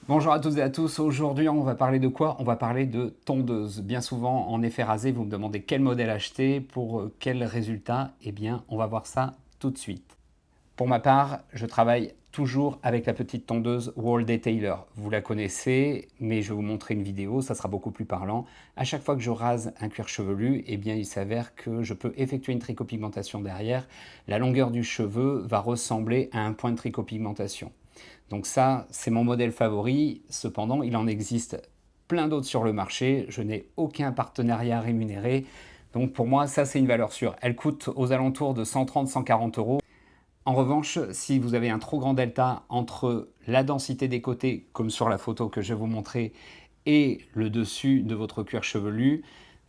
Bonjour à toutes et à tous, aujourd'hui on va parler de quoi? On va parler de tondeuse. Bien souvent en effet rasé, vous me demandez quel modèle acheter, pour quel résultat? Eh bien on va voir ça tout de suite. Pour ma part, je travaille toujours avec la petite tondeuse Wall Detailer. Vous la connaissez, mais je vais vous montrer une vidéo, ça sera beaucoup plus parlant. À chaque fois que je rase un cuir chevelu, eh bien il s'avère que je peux effectuer une tricopigmentation derrière. La longueur du cheveu va ressembler à un point de tricopigmentation. Donc ça, c'est mon modèle favori. Cependant, il en existe plein d'autres sur le marché. Je n'ai aucun partenariat rémunéré. Donc pour moi, ça, c'est une valeur sûre. Elle coûte aux alentours de 130-140 euros. En revanche, si vous avez un trop grand delta entre la densité des côtés, comme sur la photo que je vais vous montrer, et le dessus de votre cuir chevelu,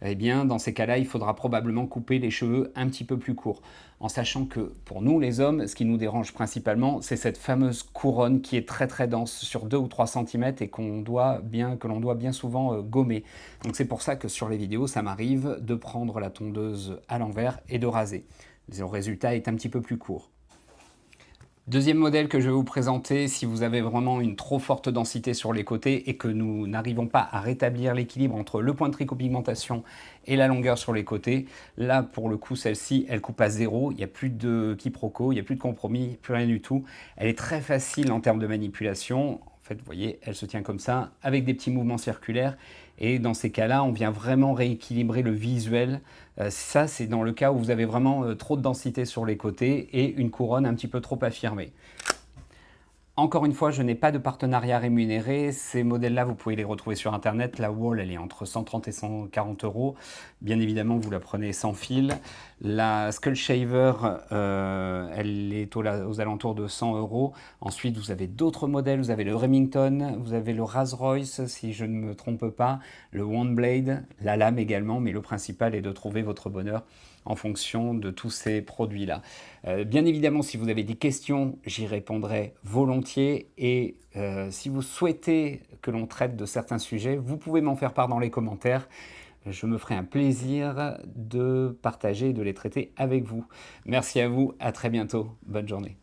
eh bien, dans ces cas-là, il faudra probablement couper les cheveux un petit peu plus courts. En sachant que pour nous, les hommes, ce qui nous dérange principalement, c'est cette fameuse couronne qui est très très dense, sur 2 ou 3 centimètres et que l'on doit bien souvent gommer. Donc c'est pour ça que sur les vidéos, ça m'arrive de prendre la tondeuse à l'envers et de raser. Le résultat est un petit peu plus court. Deuxième modèle que je vais vous présenter, si vous avez vraiment une trop forte densité sur les côtés et que nous n'arrivons pas à rétablir l'équilibre entre le point de tricopigmentation et la longueur sur les côtés, là pour le coup celle-ci elle coupe à zéro, il n'y a plus de quiproquo, il n'y a plus de compromis, plus rien du tout. Elle est très facile en termes de manipulation. En fait, vous voyez, elle se tient comme ça, avec des petits mouvements circulaires. Et dans ces cas-là, on vient vraiment rééquilibrer le visuel. Ça, c'est dans le cas où vous avez vraiment trop de densité sur les côtés et une couronne un petit peu trop affirmée. Encore une fois, je n'ai pas de partenariat rémunéré. Ces modèles-là, vous pouvez les retrouver sur Internet. La Wall, elle est entre 130 et 140 euros. Bien évidemment, vous la prenez sans fil. La Skull Shaver, elle est aux alentours de 100 euros. Ensuite, vous avez d'autres modèles. Vous avez le Remington, vous avez le Rolls-Royce, si je ne me trompe pas, le One Blade, la lame également. Mais le principal est de trouver votre bonheur en fonction de tous ces produits-là. Bien évidemment, si vous avez des questions, j'y répondrai volontiers. Et si vous souhaitez que l'on traite de certains sujets, vous pouvez m'en faire part dans les commentaires. Je me ferai un plaisir de partager et de les traiter avec vous. Merci à vous, à très bientôt. Bonne journée.